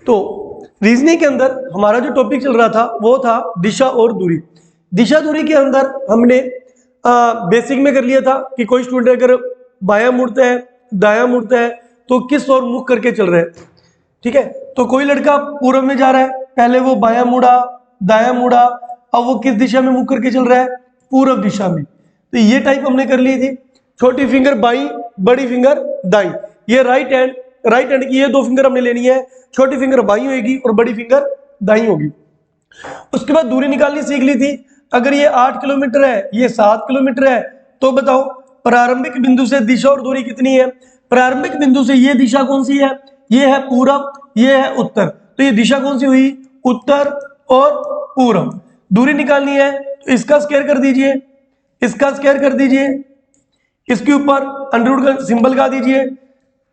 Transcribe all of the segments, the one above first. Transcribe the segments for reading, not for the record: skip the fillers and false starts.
तो रीजनिंग के अंदर हमारा जो टॉपिक चल रहा था वो था दिशा और दूरी। दिशा दूरी के अंदर हमने बेसिक में कर लिया था कि कोई स्टूडेंट अगर बायां मुड़ता है दायां मुड़ता है तो किस ओर मुख करके चल रहा है। ठीक है, तो कोई लड़का पूर्व में जा रहा है, पहले वो बायां मुड़ा दायां मुड़ा, अब वो किस दिशा में मुख करके चल रहा है, पूर्व दिशा में। तो ये टाइप हमने कर ली थी। छोटी फिंगर बाई, बड़ी फिंगर दाई। ये राइट हैंड की ये दो फिंगर हमने लेनी है, छोटी फिंगर बाई होगी और बड़ी फिंगर दाई होगी। उसके बाद दूरी निकालनी सीख ली थी। अगर ये 8 किलोमीटर है, ये 7 किलोमीटर है, तो बताओ प्रारंभिक बिंदु से दिशा और दूरी कितनी है। प्रारंभिक बिंदु से ये दिशा कौन सी है, ये है पूरब, ये है उत्तर, तो ये दिशा कौन सी हुई, उत्तर और पूरब। दूरी निकालनी है तो इसका स्क्वायर कर दीजिए, इसका स्क्वायर कर दीजिए, इसके ऊपर अंडर रूट का सिंबल लगा दीजिए,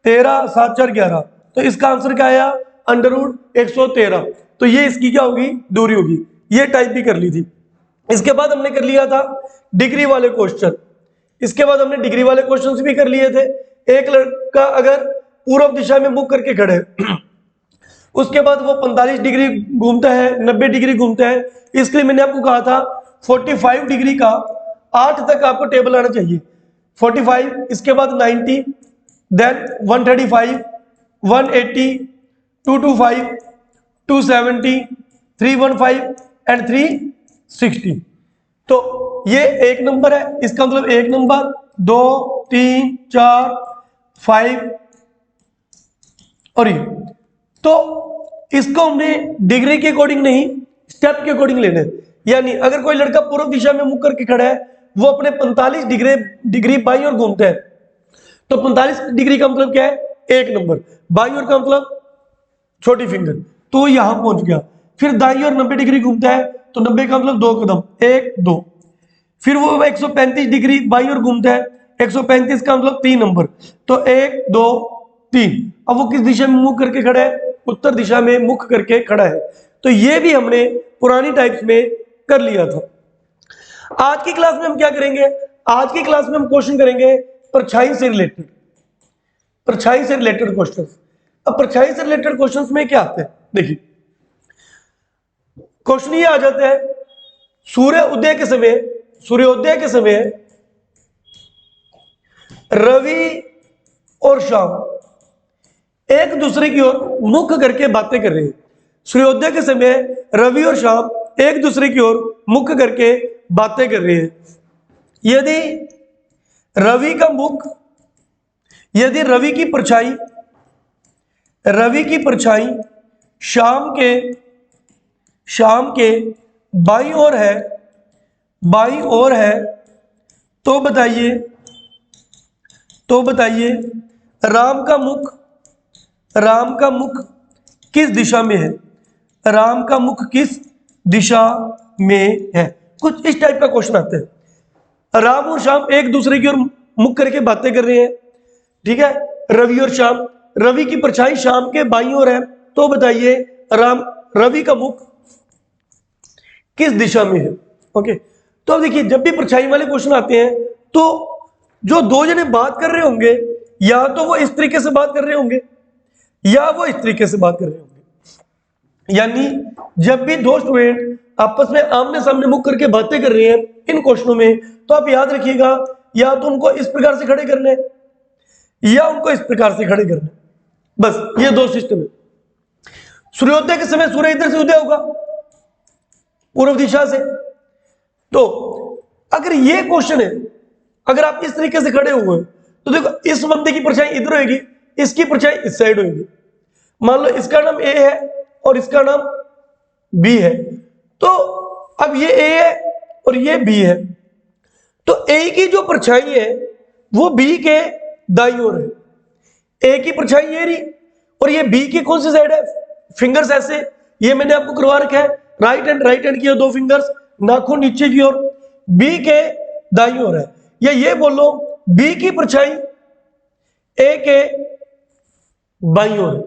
13 7 4 11, तो इसका आंसर क्या आया, अंडर रूट 113। तो ये इसकी क्या होगी, दूरी होगी। ये टाइप भी कर ली थी। इसके बाद हमने कर लिया था डिग्री वाले क्वेश्चन। इसके बाद हमने डिग्री वाले क्वेश्चन भी कर लिए थे। एक लड़का अगर पूर्व दिशा में मुख करके खड़े उसके बाद वो 45 डिग्री घूमता है, 90 डिग्री घूमता है, इसलिए मैंने आपको कहा था 45 डिग्री का 8 तक आपको टेबल आना चाहिए। 45, इसके बाद 90, देन 135, 180, 225, 270, 315 एंड 360। तो ये एक नंबर है, इसका मतलब एक नंबर, 2 3 4 5 और ये। तो इसको हमने डिग्री के अकॉर्डिंग नहीं, स्टेप के अकॉर्डिंग लेना है। यानी अगर कोई लड़का पूर्व दिशा में मुख करके खड़ा है, वो अपने 45 डिग्री बाईं ओर घूमता है, तो 45 डिग्री का मतलब क्या है, एक नंबर। बाईं ओर का मतलब छोटी फिंगर, तो यहां पहुंच गया। फिर दाईं ओर 90 डिग्री घूमता है, तो 90 का मतलब 2 कदम, 1 2। फिर वो 135 डिग्री बाईं ओर घूमता है, 135 का मतलब 3 नंबर, तो 1 2 3। अब वो किस दिशा में मुख करके खड़ा है, उत्तर दिशा में मुख करके खड़ा है। तो ये भी हमने पुरानी टाइप्स में कर लिया था। आज की क्लास में हम क्या करेंगे, आज की क्लास में हम क्वेश्चन करेंगे परछाई से रिलेटेड, परछाई से रिलेटेड क्वेश्चंस। अब परछाई से रिलेटेड क्वेश्चंस में क्या आते हैं, देखिए क्वेश्चन ये आ जाता है, सूर्योदय के समय रवि और शाम एक दूसरे की ओर मुख करके बातें कर रहे हैं। सूर्योदय के समय रवि और शाम एक दूसरे की ओर मुख करके बातें कर रहे हैं। यदि रवि की परछाई शाम के बाईं ओर है, तो बताइए राम का मुख किस दिशा में है, राम का मुख किस दिशा में है। कुछ इस टाइप का क्वेश्चन आता है। राम और शाम एक दूसरे की ओर मुख करके बातें कर रहे हैं, ठीक है, रवि और शाम, रवि की परछाई शाम के बाईं ओर है, तो बताइए रवि का मुख किस दिशा में है। ओके, तो अब देखिए जब भी परछाई वाले क्वेश्चन आते हैं तो जो दो जने बात कर रहे होंगे, या तो वो इस तरीके से बात कर रहे होंगे या वो इस तरीके से बात कर रहे होंगे। यानी जब भी दो स्टूडेंट आपस में आमने सामने मुख करके बातें कर रहे हैं इन क्वेश्चनों में, तो आप याद रखिएगा या तो उनको इस प्रकार से खड़े करने या उनको इस प्रकार से खड़े करने, बस ये दो सिस्टम है। सूर्योदय के समय सूर्य इधर से उदय होगा पूर्व दिशा से, तो अगर ये क्वेश्चन है, अगर आप इस तरीके से खड़े हुए तो देखो इस बंदे की परछाई इधर होगी, इसकी परछाई इस साइड होगी। मान लो इसका नाम ए है और इसका नाम बी है, तो अब ये ए है और ये बी है, तो ए की जो परछाई है वो बी के दाईं ओर है। ए की परछाई ये रही और ये बी की कौन सी साइड है, फिंगर्स ऐसे, ये मैंने आपको करवा रखा है, राइट हैंड की दो फिंगर्स, नाखून नीचे की ओर, बी के दाईं ओर है। या ये बोलो बी की परछाई ए के बाईं ओर है।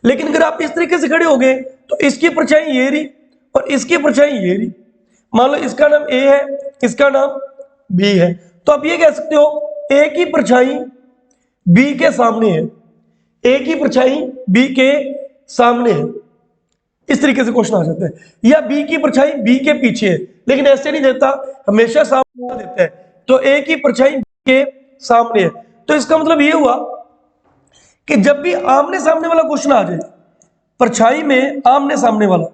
लेकिन अगर आप इस तरीके से खड़े हो गए तो इसकी परछाई ये रही और इसकी परछाई ये रही। मान लो इसका नाम ए है, इसका नाम बी है, तो आप ये कह सकते हो ए की परछाई बी के सामने है, ए की परछाई बी के सामने है, इस तरीके से क्वेश्चन आ जाता है। या बी की परछाई बी के पीछे है, लेकिन ऐसे नहीं देता, हमेशा सामने देता है। तो ए की परछाई बी के सामने है, तो इसका मतलब ये हुआ कि जब भी आमने सामने वाला क्वेश्चन आ जाए, परछाई में आमने सामने वाला,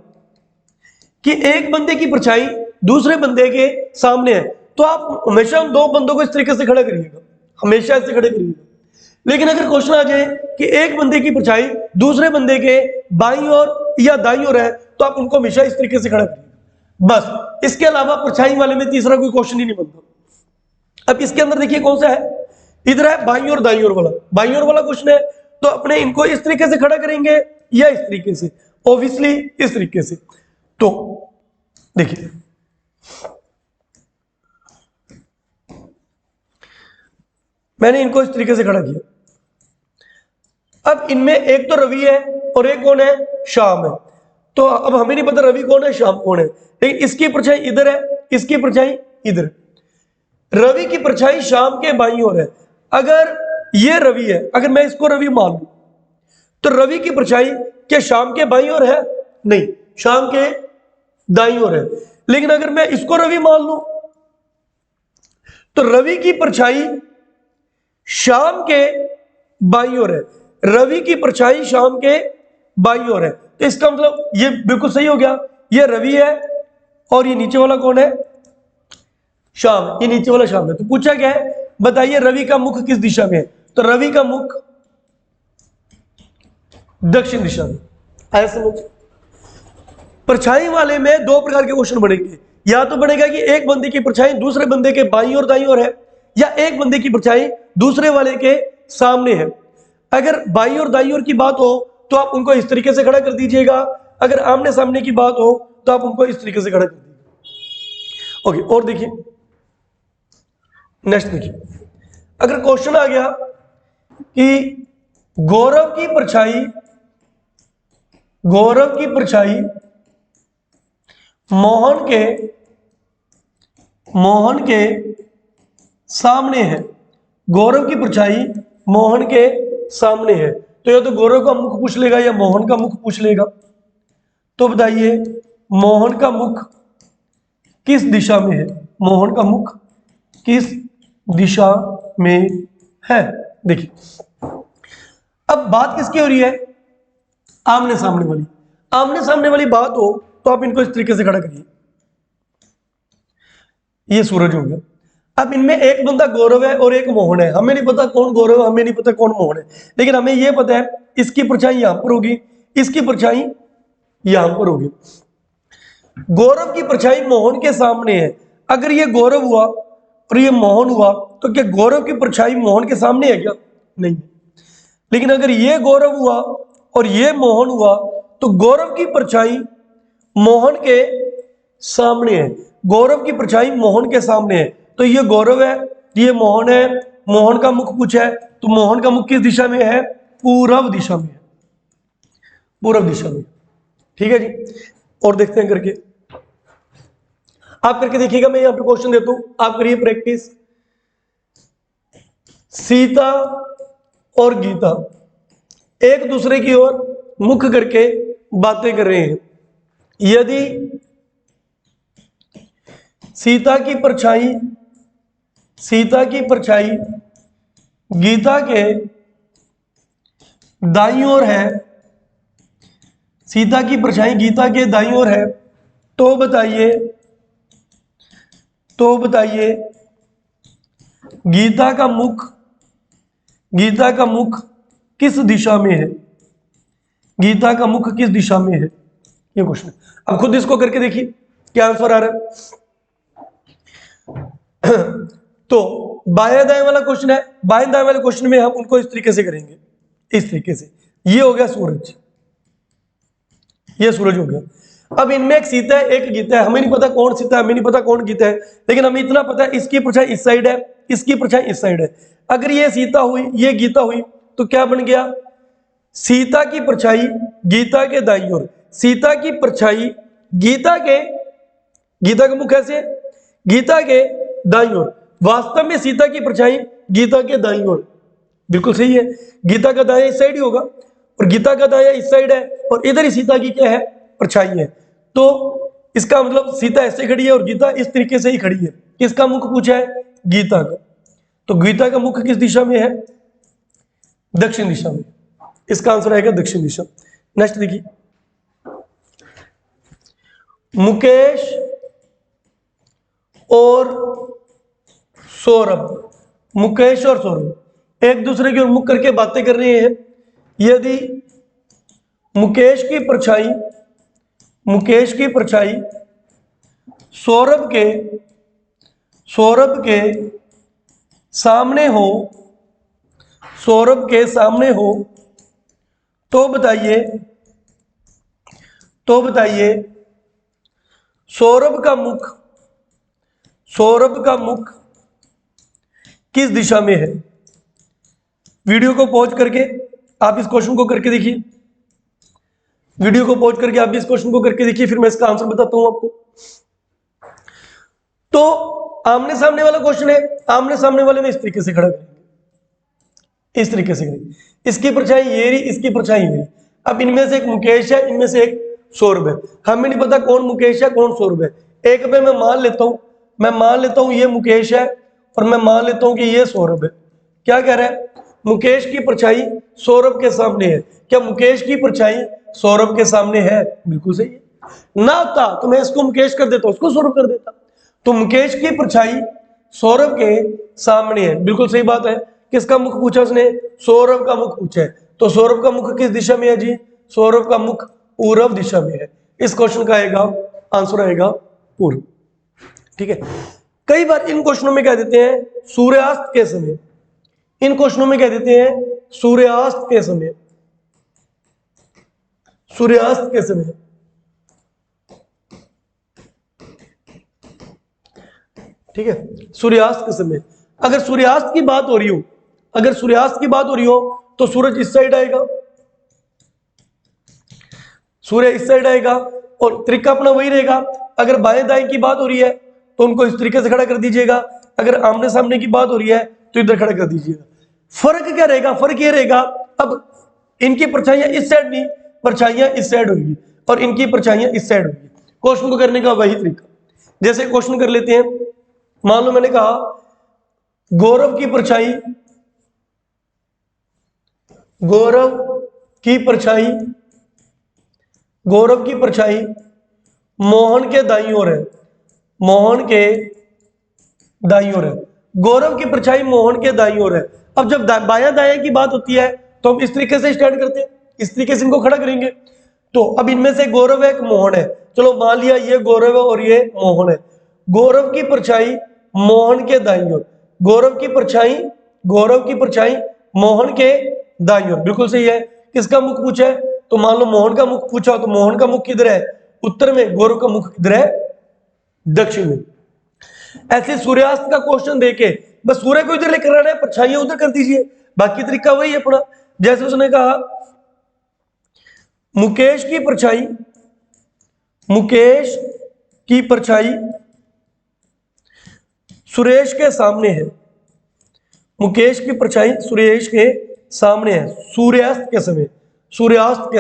कि एक बंदे की परछाई दूसरे बंदे के सामने है, तो आप हमेशा उन दो बंदों को इस तरीके से खड़ा करिएगा, हमेशा ऐसे खड़े करिएगा। लेकिन अगर क्वेश्चन आ जाए कि एक बंदे की परछाई दूसरे बंदे के बाईं ओर या दाईं ओर है, तो आप उनको हमेशा इस तरीके से खड़ा करिएगा, बस। इसके अलावा परछाई वाले में तीसरा कोई क्वेश्चन ही नहीं बनता। अब इसके अंदर देखिए कौन सा है, इधर है बाईं ओर दाईं ओर वाला, बाईं ओर वाला क्वेश्चन है, तो अपने इनको इस तरीके से खड़ा करेंगे या इस तरीके से, ऑब्वियसली इस तरीके से। तो देखिए मैंने इनको इस तरीके से खड़ा किया। अब इनमें एक तो रवि है और एक कौन है, श्याम है। तो अब हमें नहीं पता रवि कौन है श्याम कौन है, लेकिन इसकी परछाई इधर है, इसकी परछाई इधर। रवि की परछाई श्याम के बाईं ओर है। अगर ये रवि है, अगर मैं इसको रवि मान लूं, तो रवि की परछाई क्या श्याम के बाईं ओर है, नहीं, श्याम के दाईं ओर है। लेकिन अगर मैं इसको रवि मान लूं, तो रवि की परछाई श्याम के बाईं ओर है, रवि की परछाई श्याम के बाईं ओर है। तो इसका मतलब ये बिल्कुल सही हो गया, ये रवि है और ये नीचे वाला कौन है, श्याम, ये नीचे वाला श्याम है। तो पूछा क्या है, बताइए रवि का मुख किस दिशा में है, तो रवि का मुख दक्षिण दिशा में। आया समझ। परछाई वाले में दो प्रकार के क्वेश्चन बनेंगे, या तो बनेगा कि एक बंदे की परछाई दूसरे बंदे के बाईं और दाईं ओर है, या एक बंदे की परछाई दूसरे वाले के सामने है। अगर बाईं और दाईं ओर की बात हो तो आप उनको इस तरीके से खड़ा कर दीजिएगा, अगर आमने सामने की बात हो तो आप उनको इस तरीके से खड़ा कर दीजिएगा। ओके, और देखिए नेक्स्ट देखिए, अगर क्वेश्चन आ गया कि गौरव की परछाई मोहन के सामने है, गौरव की परछाई मोहन के सामने है, तो या तो गौरव का मुख पूछ लेगा या मोहन का मुख पूछ लेगा। तो बताइए मोहन का मुख किस दिशा में है, मोहन का मुख किस दिशा में है। देखिए अब बात किसकी हो रही है, आमने सामने वाली। आमने सामने वाली बात हो तो आप इनको इस तरीके से खड़ा करिए, ये सूरज हो गया। अब इनमें एक बंदा गौरव है और एक मोहन है, हमें नहीं पता कौन गौरव है, हमें नहीं पता कौन मोहन है, लेकिन हमें यह पता है इसकी परछाई यहां पर होगी, इसकी परछाई यहां पर होगी। गौरव की परछाई मोहन के सामने है। अगर ये गौरव हुआ और ये मोहन हुआ तो क्या गौरव की परछाई मोहन के सामने है क्या, नहीं। लेकिन अगर ये गौरव हुआ और ये मोहन हुआ तो गौरव की परछाई मोहन के सामने है, गौरव की परछाई मोहन के सामने है। तो ये गौरव है, ये मोहन है, मोहन का मुख पूछा है, तो मोहन का मुख किस दिशा में है, पूर्व दिशा में है, पूर्व दिशा में। ठीक है जी, और देखते हैं करके, आप करके देखिएगा, मैं यहां पे क्वेश्चन देता हूं, आप करिए प्रैक्टिस। सीता और गीता एक दूसरे की ओर मुख करके बातें कर रहे हैं। यदि सीता की परछाई गीता के दाईं ओर है, सीता की परछाई गीता के दाईं ओर है, तो बताइए गीता का मुख किस दिशा में है, गीता का मुख किस दिशा में है, ये क्वेश्चन। अब खुद इसको करके देखिए क्या आंसर आ रहा है। तो बाएं दाएं वाला क्वेश्चन है, बाएं दाएं वाले क्वेश्चन में हम उनको इस तरीके से करेंगे, इस तरीके से। ये हो गया सूरज, ये सूरज हो गया। अब इनमें एक सीता है एक गीता है, हमें नहीं पता कौन सीता है, हमें नहीं पता कौन गीता है, लेकिन हमें इतना पता है इसकी परछाई इस साइड है, इसकी परछाई इस साइड है। अगर ये सीता हुई ये गीता हुई तो क्या बन गया, सीता की परछाई गीता के दाईं ओर, सीता की परछाई गीता का मुख कैसे, गीता के दाईं ओर। वास्तव में सीता की परछाई गीता के दाईं ओर, बिल्कुल सही है, गीता का दाएं इस साइड ही होगा और गीता का दाया इस साइड है और इधर ही सीता की क्या है, परछाई है। तो इसका मतलब सीता ऐसे खड़ी है और गीता इस तरीके से ही खड़ी है। किसका मुख पूछा है, गीता का। तो गीता का मुख किस दिशा में है, दक्षिण दिशा में। इसका आंसर आएगा दक्षिण दिशा। नेक्स्ट देखिए, मुकेश और सौरभ, मुकेश और सौरभ एक दूसरे की ओर मुख करके बातें कर रहे हैं। यदि मुकेश की परछाई सौरभ के सामने हो, तो बताइए सौरभ का मुख किस दिशा में है। वीडियो को पॉज करके आप इस क्वेश्चन को करके देखिए, फिर मैं इसका आंसर बताता हूं आपको। तो आमने सामने वाला क्वेश्चन है, आमने सामने वाले में इस तरीके से खड़ा करेंगे, इस तरीके से करेंगे। इसकी परछाई ये रही, इसकी परछाई ये रही। अब इनमें से एक मुकेश है, इनमें से एक सौरभ है। हमें नहीं पता कौन मुकेश है कौन सौरभ है। एक पे मैं मान लेता हूं ये मुकेश है और मैं मान लेता हूं कि ये सौरभ है। क्या कह रहा है, मुकेश की परछाई सौरभ के सामने है। क्या मुकेश की परछाई सौरभ के सामने है? बिल्कुल सही है। ना होता तो मैं इसको मुकेश कर देता, उसको सौरभ कर देता। तो मुकेश की परछाई सौरभ के सामने है, बिल्कुल सही बात है। किसका मुख पूछा उसने, सौरभ का मुख पूछा है। तो सौरभ का मुख किस दिशा में है जी, सौरभ का मुख पूर्व दिशा में है। इस क्वेश्चन का आएगा आंसर आएगा पूर्व। ठीक है। कई बार इन क्वेश्चनों में कह देते हैं सूर्यास्त के समय, इन क्वेश्चनों में कह देते हैं सूर्यास्त के समय, सूर्यास्त के समय। ठीक है, सूर्यास्त के समय। अगर सूर्यास्त की बात हो रही हो, तो सूरज इस साइड आएगा, सूर्य इस साइड आएगा और तरीका अपना वही रहेगा। अगर बाएं दाएं की बात हो रही है तो उनको इस तरीके से खड़ा कर दीजिएगा। अगर आमने सामने की बात हो रही है तो इधर खड़ा कर दीजिएगा। फर्क क्या रहेगा, फर्क ये रहेगा अब इनकी परछाइयां इस साइड नहीं, परछाइयां इस साइड होगी और इनकी परछाइयां इस साइड होगी। क्वेश्चन को करने का वही तरीका। जैसे क्वेश्चन कर लेते हैं, मान लो मैंने कहा गौरव की परछाई मोहन के दाईं ओर है, गौरव की परछाई मोहन के दाईं ओर है। अब जब बायां दायां की बात होती है तो हम इस तरीके से स्टैंड करते हैं, इस तरीके से इनको खड़ा करेंगे। तो अब इनमें से गौरव है, एक मोहन है। चलो मान लिया ये गौरव है और ये मोहन है। गौरव की परछाई मोहन के दाईं ओर, गौरव की परछाई मोहन के दाईं ओर, बिल्कुल सही है। किसका मुख पूछा है, तो मान लो मोहन का मुख पूछा, तो मोहन का मुख किधर है, उत्तर में। गौरव का मुख किधर है, दक्षिण में। ऐसे सूर्यास्त का क्वेश्चन देके बस सूर्य को इधर लेकर आना है, परछाइयां उधर कर दीजिए, बाकी तरीका वही है अपना। जैसे उसने कहा मुकेश की परछाई सुरेश के सामने है, मुकेश की परछाई सुरेश के सामने है सूर्यास्त के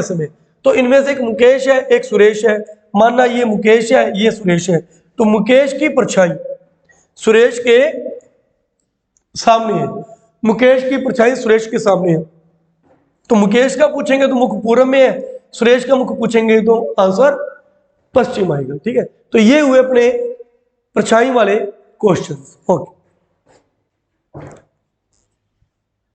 समय। तो इनमें से एक मुकेश है एक सुरेश है। मानना ये मुकेश है ये सुरेश है, तो मुकेश की परछाई सुरेश के सामने है, मुकेश की परछाई सुरेश के सामने है। तो मुकेश का पूछेंगे तो मुख पूर्व में है, सुरेश का मुख पूछेंगे तो आंसर पश्चिम आएगा। ठीक है, तो ये हुए अपने परछाई वाले क्वेश्चंस। ओके।